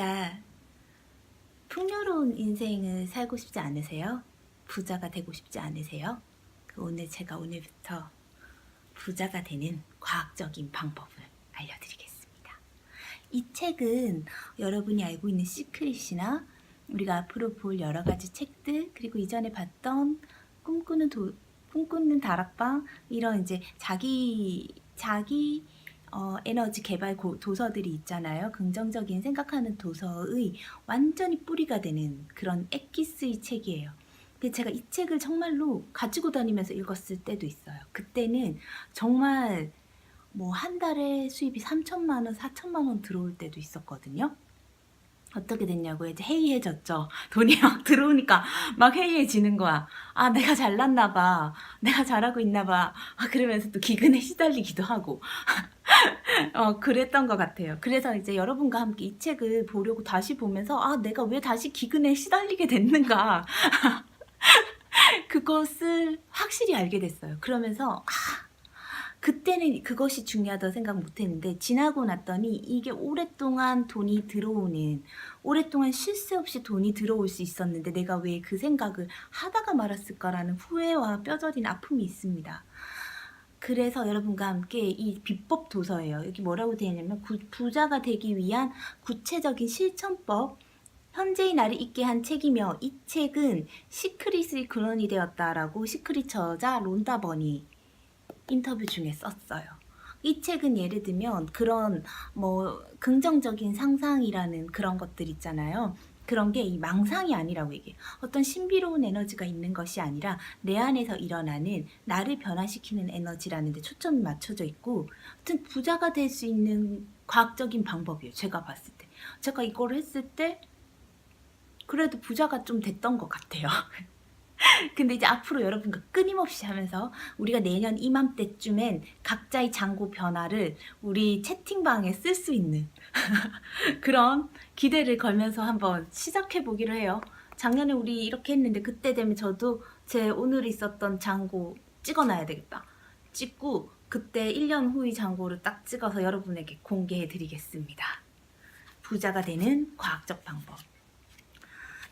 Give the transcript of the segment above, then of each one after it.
제가 풍요로운 인생을 살고 싶지 않으세요? 부자가 되고 싶지 않으세요? 제가 오늘부터 부자가 되는 과학적인 방법을 알려드리겠습니다. 이 책은 여러분이 알고 있는 시크릿이나 우리가 앞으로 볼 여러 가지 책들, 그리고 이전에 봤던 꿈꾸는 다락방, 이런 이제 자기 에너지 개발 도서들이 있잖아요. 긍정적인 생각하는 도서의 완전히 뿌리가 되는 그런 엑기스의 책이에요. 근데 제가 이 책을 정말로 가지고 다니면서 읽었을 때도 있어요. 그때는 정말 한 달에 수입이 3천만 원, 4천만 원 들어올 때도 있었거든요. 어떻게 됐냐고요? 이제 해이해졌죠. 돈이 막 들어오니까 막 해이해지는 거야. 아, 내가 잘났나 봐. 내가 잘하고 있나 봐. 그러면서 또 기근에 시달리기도 하고. 그랬던 것 같아요. 그래서 이제 여러분과 함께 이 책을 보려고 다시 보면서 내가 왜 다시 기근에 시달리게 됐는가 그것을 확실히 알게 됐어요. 그러면서 그때는 그것이 중요하다고 생각 못했는데 지나고 났더니 이게 오랫동안 돈이 들어오는, 오랫동안 쉴 새 없이 돈이 들어올 수 있었는데 내가 왜 그 생각을 하다가 말았을까라는 후회와 뼈저린 아픔이 있습니다. 그래서 여러분과 함께 이 비법 도서예요. 여기 뭐라고 되어 있냐면 부자가 되기 위한 구체적인 실천법, 현재의 나를 있게 한 책이며, 이 책은 시크릿의 근원이 되었다라고 시크릿 저자 론다 버니 인터뷰 중에 썼어요. 이 책은 예를 들면 그런 긍정적인 상상이라는 그런 것들 있잖아요. 그런 게 이 망상이 아니라고 얘기해요. 어떤 신비로운 에너지가 있는 것이 아니라 내 안에서 일어나는 나를 변화시키는 에너지라는 데 초점이 맞춰져 있고, 하여튼 부자가 될 수 있는 과학적인 방법이에요. 제가 봤을 때. 제가 이걸 했을 때 그래도 부자가 좀 됐던 것 같아요. 근데 이제 앞으로 여러분과 끊임없이 하면서 우리가 내년 이맘때쯤엔 각자의 잔고 변화를 우리 채팅방에 쓸 수 있는 그런 기대를 걸면서 한번 시작해 보기로 해요. 작년에 우리 이렇게 했는데 그때 되면 저도 제 오늘 있었던 잔고 찍어놔야 되겠다. 찍고 그때 1년 후의 잔고를 딱 찍어서 여러분에게 공개해 드리겠습니다. 부자가 되는 과학적 방법.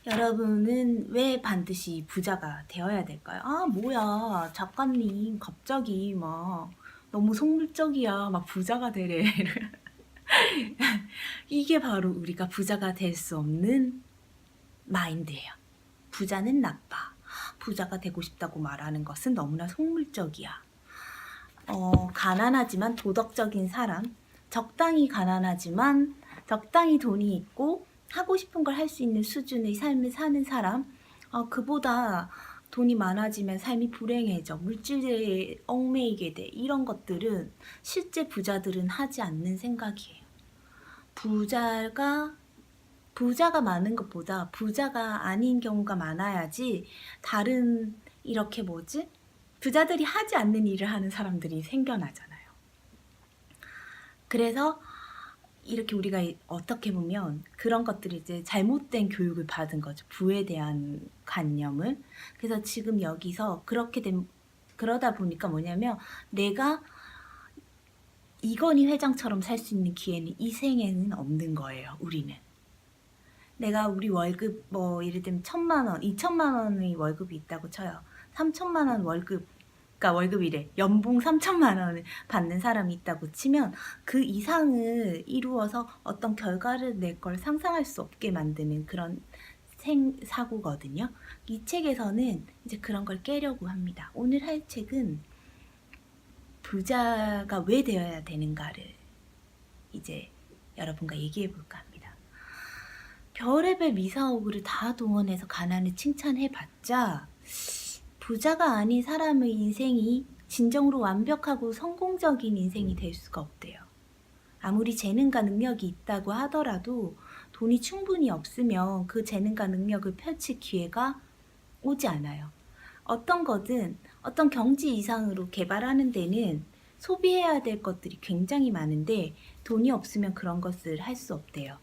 여러분은 왜 반드시 부자가 되어야 될까요? 뭐야, 작가님 갑자기 막 너무 속물적이야, 막 부자가 되래. 이게 바로 우리가 부자가 될 수 없는 마인드예요. 부자는 나빠. 부자가 되고 싶다고 말하는 것은 너무나 속물적이야. 가난하지만 도덕적인 사람, 적당히 가난하지만 적당히 돈이 있고 하고 싶은 걸 할 수 있는 수준의 삶을 사는 사람, 그보다 돈이 많아지면 삶이 불행해져, 물질에 얽매이게 돼. 이런 것들은 실제 부자들은 하지 않는 생각이에요. 부자가 많은 것보다 부자가 아닌 경우가 많아야지 다른 부자들이 하지 않는 일을 하는 사람들이 생겨나잖아요. 그래서 이렇게 우리가 어떻게 보면 그런 것들이 이제 잘못된 교육을 받은 거죠. 부에 대한 관념을. 그래서 지금 여기서 그러다 보니까 뭐냐면 내가 이건희 회장처럼 살 수 있는 기회는 이 생에는 없는 거예요. 우리는. 내가 우리 월급 예를 들면 1,000만 원, 2,000만 원의 월급이 있다고 쳐요. 3,000만 원 월급이래. 연봉 3,000만 원을 받는 사람이 있다고 치면 그 이상을 이루어서 어떤 결과를 낼 걸 상상할 수 없게 만드는 그런 사고거든요. 이 책에서는 이제 그런 걸 깨려고 합니다. 오늘 할 책은 부자가 왜 되어야 되는가를 이제 여러분과 얘기해 볼까 합니다. 별의별 미사오그를 다 동원해서 가난을 칭찬해봤자 부자가 아닌 사람의 인생이 진정으로 완벽하고 성공적인 인생이 될 수가 없대요. 아무리 재능과 능력이 있다고 하더라도 돈이 충분히 없으면 그 재능과 능력을 펼칠 기회가 오지 않아요. 어떤 거든 어떤 경지 이상으로 개발하는 데는 소비해야 될 것들이 굉장히 많은데 돈이 없으면 그런 것을 할 수 없대요.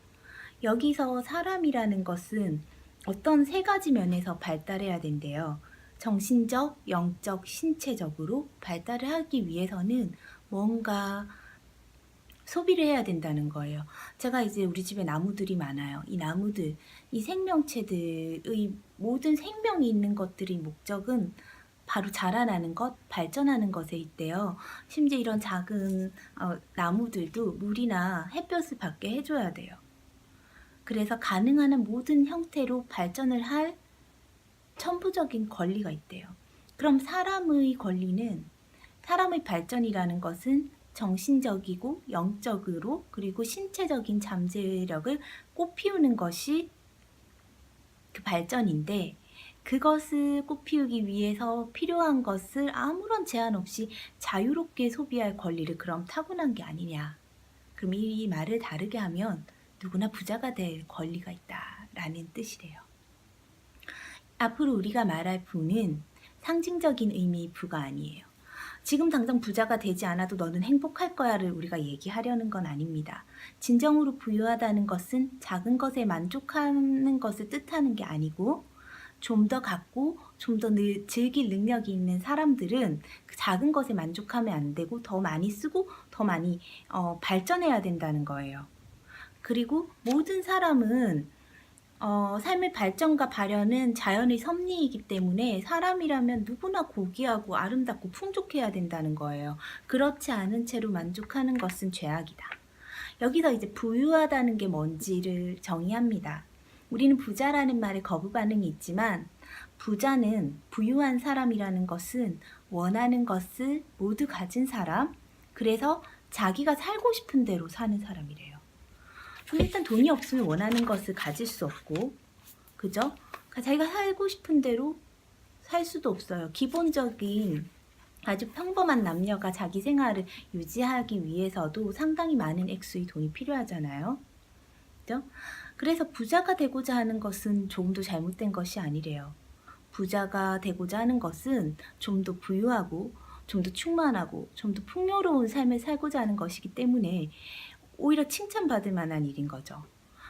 여기서 사람이라는 것은 어떤 세 가지 면에서 발달해야 된대요. 정신적, 영적, 신체적으로 발달을 하기 위해서는 뭔가 소비를 해야 된다는 거예요. 제가 이제 우리 집에 나무들이 많아요. 이 나무들, 이 생명체들의 모든 생명이 있는 것들의 목적은 바로 자라나는 것, 발전하는 것에 있대요. 심지어 이런 작은 나무들도 물이나 햇볕을 받게 해줘야 돼요. 그래서 가능한 한 모든 형태로 발전을 할 천부적인 권리가 있대요. 그럼 사람의 권리는, 사람의 발전이라는 것은 정신적이고 영적으로 그리고 신체적인 잠재력을 꽃피우는 것이 그 발전인데, 그것을 꽃피우기 위해서 필요한 것을 아무런 제한 없이 자유롭게 소비할 권리를 그럼 타고난 게 아니냐. 그럼 이 말을 다르게 하면 누구나 부자가 될 권리가 있다라는 뜻이래요. 앞으로 우리가 말할 부는 상징적인 의미의 부가 아니에요. 지금 당장 부자가 되지 않아도 너는 행복할 거야를 우리가 얘기하려는 건 아닙니다. 진정으로 부유하다는 것은 작은 것에 만족하는 것을 뜻하는 게 아니고, 좀 더 갖고 좀 더 즐길 능력이 있는 사람들은 그 작은 것에 만족하면 안 되고 더 많이 쓰고 더 많이 발전해야 된다는 거예요. 그리고 모든 사람은 삶의 발전과 발현은 자연의 섭리이기 때문에 사람이라면 누구나 고귀하고 아름답고 풍족해야 된다는 거예요. 그렇지 않은 채로 만족하는 것은 죄악이다. 여기서 이제 부유하다는 게 뭔지를 정의합니다. 우리는 부자라는 말에 거부 반응이 있지만, 부자는, 부유한 사람이라는 것은 원하는 것을 모두 가진 사람, 그래서 자기가 살고 싶은 대로 사는 사람이래요. 일단 돈이 없으면 원하는 것을 가질 수 없고, 그죠? 자기가 살고 싶은 대로 살 수도 없어요. 기본적인 아주 평범한 남녀가 자기 생활을 유지하기 위해서도 상당히 많은 액수의 돈이 필요하잖아요. 그죠? 그래서 부자가 되고자 하는 것은 조금도 잘못된 것이 아니래요. 부자가 되고자 하는 것은 좀 더 부유하고 좀 더 충만하고 좀 더 풍요로운 삶을 살고자 하는 것이기 때문에 오히려 칭찬받을 만한 일인 거죠.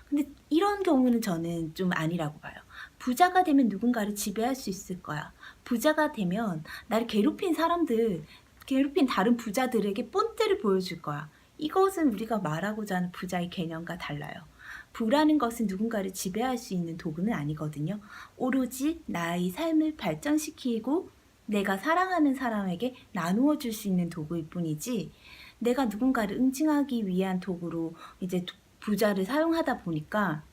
근데 이런 경우는 저는 좀 아니라고 봐요. 부자가 되면 누군가를 지배할 수 있을 거야. 부자가 되면 나를 괴롭힌 사람들, 괴롭힌 다른 부자들에게 본때를 보여줄 거야. 이것은 우리가 말하고자 하는 부자의 개념과 달라요. 부라는 것은 누군가를 지배할 수 있는 도구는 아니거든요. 오로지 나의 삶을 발전시키고 내가 사랑하는 사람에게 나누어 줄 수 있는 도구일 뿐이지, 내가 누군가를 응징하기 위한 도구로 이제 부자를 사용하다 보니까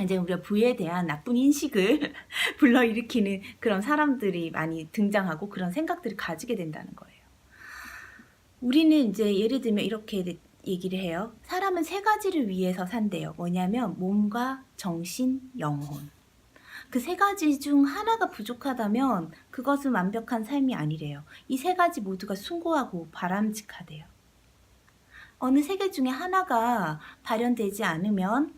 이제 우리가 부에 대한 나쁜 인식을 불러일으키는 그런 사람들이 많이 등장하고 그런 생각들을 가지게 된다는 거예요. 우리는 이제 예를 들면 이렇게 얘기를 해요. 사람은 세 가지를 위해서 산대요. 뭐냐면 몸과 정신, 영혼. 그 세 가지 중 하나가 부족하다면 그것은 완벽한 삶이 아니래요. 이 세 가지 모두가 숭고하고 바람직하대요. 어느 세 개 중에 하나가 발현되지 않으면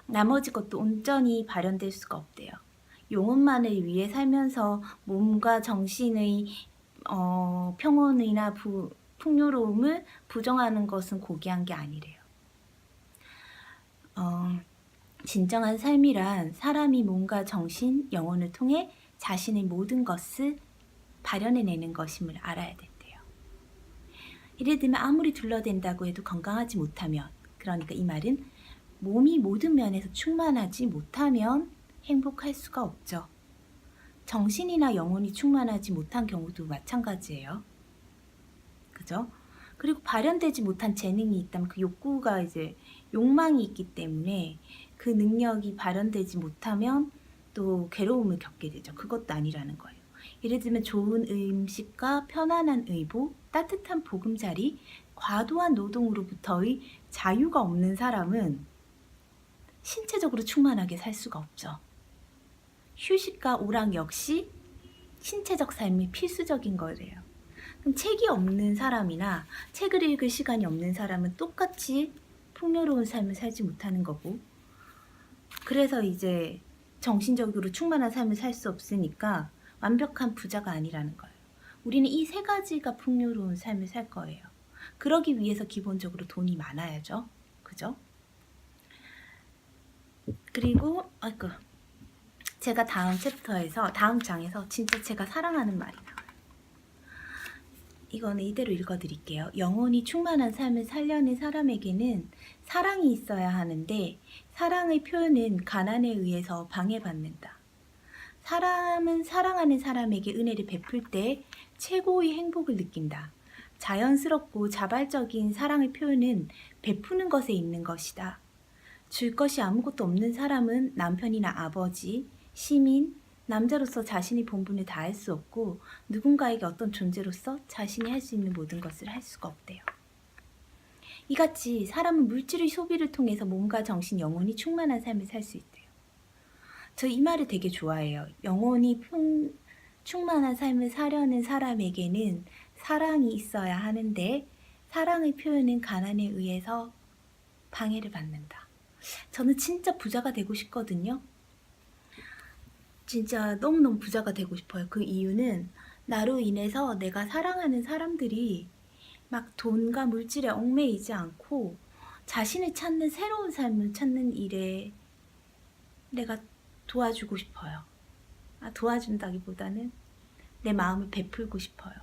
나머지 것도 온전히 발현될 수가 없대요. 영혼만을 위해 살면서 몸과 정신의 평온이나 풍요로움을 부정하는 것은 고귀한 게 아니래요. 진정한 삶이란 사람이 몸과 정신, 영혼을 통해 자신의 모든 것을 발현해내는 것임을 알아야 된대요. 예를 들면 아무리 둘러댄다고 해도 건강하지 못하면, 그러니까 이 말은 몸이 모든 면에서 충만하지 못하면 행복할 수가 없죠. 정신이나 영혼이 충만하지 못한 경우도 마찬가지예요. 그죠? 그리고 발현되지 못한 재능이 있다면 그 욕구가 이제 욕망이 있기 때문에 그 능력이 발현되지 못하면 또 괴로움을 겪게 되죠. 그것도 아니라는 거예요. 예를 들면 좋은 음식과 편안한 의복, 따뜻한 보금자리, 과도한 노동으로부터의 자유가 없는 사람은 신체적으로 충만하게 살 수가 없죠. 휴식과 오락 역시 신체적 삶이 필수적인 거래요. 그럼 책이 없는 사람이나 책을 읽을 시간이 없는 사람은 똑같이 풍요로운 삶을 살지 못하는 거고, 그래서 이제 정신적으로 충만한 삶을 살 수 없으니까 완벽한 부자가 아니라는 거예요. 우리는 이 세 가지가 풍요로운 삶을 살 거예요. 그러기 위해서 기본적으로 돈이 많아야죠. 그죠? 그리고 제가 다음 챕터에서, 다음 장에서 진짜 제가 사랑하는 말이 나와요. 이거는 이대로 읽어드릴게요. 영혼이 충만한 삶을 살려는 사람에게는 사랑이 있어야 하는데 사랑의 표현은 가난에 의해서 방해받는다. 사람은 사랑하는 사람에게 은혜를 베풀 때 최고의 행복을 느낀다. 자연스럽고 자발적인 사랑의 표현은 베푸는 것에 있는 것이다. 줄 것이 아무것도 없는 사람은 남편이나 아버지, 시민, 남자로서 자신의 본분을 다할 수 없고 누군가에게 어떤 존재로서 자신이 할 수 있는 모든 것을 할 수가 없대요. 이같이 사람은 물질의 소비를 통해서 몸과 정신, 영혼이 충만한 삶을 살 수 있대요. 저 이 말을 되게 좋아해요. 영혼이 충만한 삶을 사려는 사람에게는 사랑이 있어야 하는데 사랑의 표현은 가난에 의해서 방해를 받는다. 저는 진짜 부자가 되고 싶거든요. 진짜 너무너무 부자가 되고 싶어요. 그 이유는 나로 인해서 내가 사랑하는 사람들이 막 돈과 물질에 얽매이지 않고 자신을 찾는 새로운 삶을 찾는 일에 내가 도와주고 싶어요. 도와준다기보다는 내 마음을 베풀고 싶어요.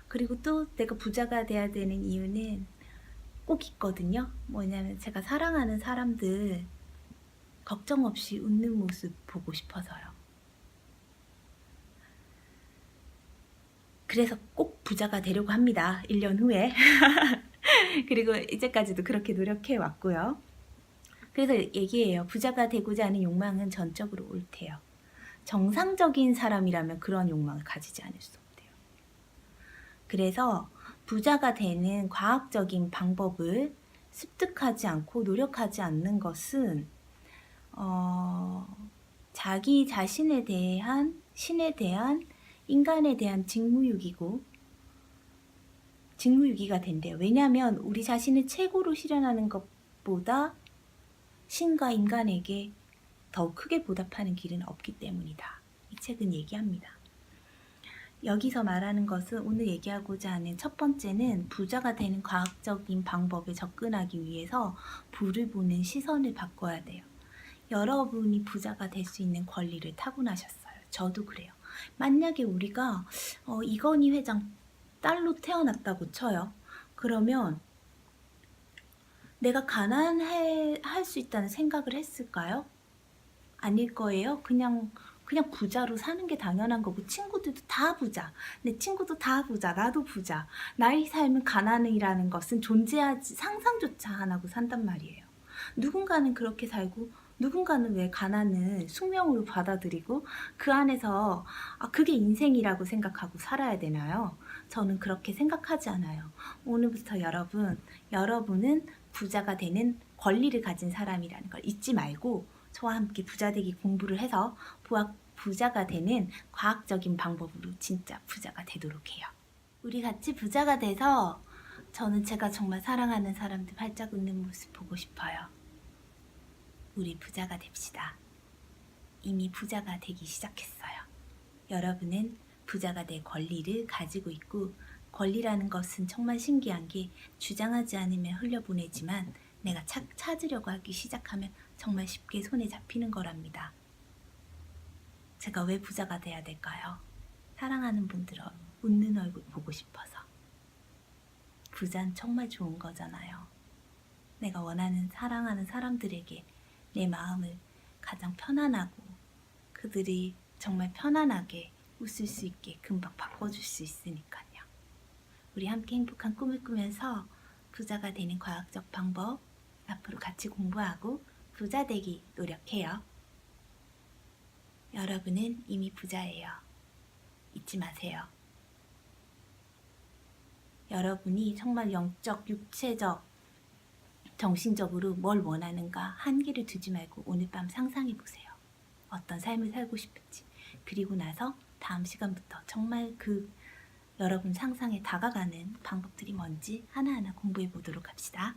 그리고 또 내가 부자가 돼야 되는 이유는 꼭 있거든요. 뭐냐면 제가 사랑하는 사람들 걱정 없이 웃는 모습 보고 싶어서요. 그래서 꼭 부자가 되려고 합니다. 1년 후에. 그리고 이제까지도 그렇게 노력해 왔고요. 그래서 얘기해요. 부자가 되고자 하는 욕망은 전적으로 옳대요. 정상적인 사람이라면 그런 욕망을 가지지 않을 수 없대요. 그래서 부자가 되는 과학적인 방법을 습득하지 않고 노력하지 않는 것은 자기 자신에 대한, 신에 대한, 인간에 대한 직무유기가 된대요. 왜냐하면 우리 자신을 최고로 실현하는 것보다 신과 인간에게 더욱 크게 보답하는 길은 없기 때문이다. 이 책은 얘기합니다. 여기서 말하는 것은 오늘 얘기하고자 하는 첫 번째는 부자가 되는 과학적인 방법에 접근하기 위해서 부를 보는 시선을 바꿔야 돼요. 여러분이 부자가 될 수 있는 권리를 타고나셨어요. 저도 그래요. 만약에 우리가 이건희 회장 딸로 태어났다고 쳐요. 그러면 내가 가난할 수 있다는 생각을 했을까요? 아닐 거예요. 그냥 부자로 사는 게 당연한 거고 친구들도 다 부자, 내 친구도 다 부자, 나도 부자. 나의 삶은 가난이라는 것은 존재하지 상상조차 안 하고 산단 말이에요. 누군가는 그렇게 살고 누군가는 왜 가난을 숙명으로 받아들이고 그 안에서 그게 인생이라고 생각하고 살아야 되나요? 저는 그렇게 생각하지 않아요. 오늘부터 여러분은 부자가 되는 권리를 가진 사람이라는 걸 잊지 말고 저와 함께 부자 되기 공부를 해서 부자가 되는 과학적인 방법으로 진짜 부자가 되도록 해요. 우리 같이 부자가 돼서 저는 제가 정말 사랑하는 사람들 활짝 웃는 모습 보고 싶어요. 우리 부자가 됩시다. 이미 부자가 되기 시작했어요. 여러분은 부자가 될 권리를 가지고 있고 권리라는 것은 정말 신기한 게 주장하지 않으면 흘려보내지만 내가 찾으려고 하기 시작하면 정말 쉽게 손에 잡히는 거랍니다. 제가 왜 부자가 돼야 될까요? 사랑하는 분들 웃는 얼굴 보고 싶어서. 부자는 정말 좋은 거잖아요. 내가 원하는 사랑하는 사람들에게 내 마음을 가장 편안하고 그들이 정말 편안하게 웃을 수 있게 금방 바꿔줄 수 있으니까요. 우리 함께 행복한 꿈을 꾸면서 부자가 되는 과학적 방법 앞으로 같이 공부하고 부자 되기 노력해요. 여러분은 이미 부자예요. 잊지 마세요. 여러분이 정말 영적, 육체적, 정신적으로 뭘 원하는가 한계를 두지 말고 오늘 밤 상상해 보세요. 어떤 삶을 살고 싶은지. 그리고 나서 다음 시간부터 정말 여러분 상상에 다가가는 방법들이 뭔지 하나하나 공부해 보도록 합시다.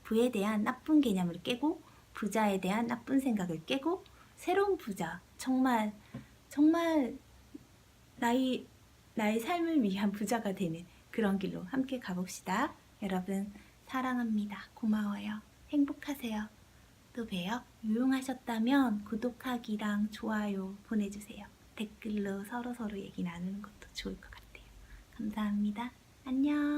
부에 대한 나쁜 개념을 깨고 부자에 대한 나쁜 생각을 깨고 새로운 부자, 정말 나의 삶을 위한 부자가 되는 그런 길로 함께 가봅시다. 여러분 사랑합니다. 고마워요. 행복하세요. 또 봬요. 유용하셨다면 구독하기랑 좋아요 보내주세요. 댓글로 서로 얘기 나누는 것도 좋을 것 같아요. 감사합니다. 안녕.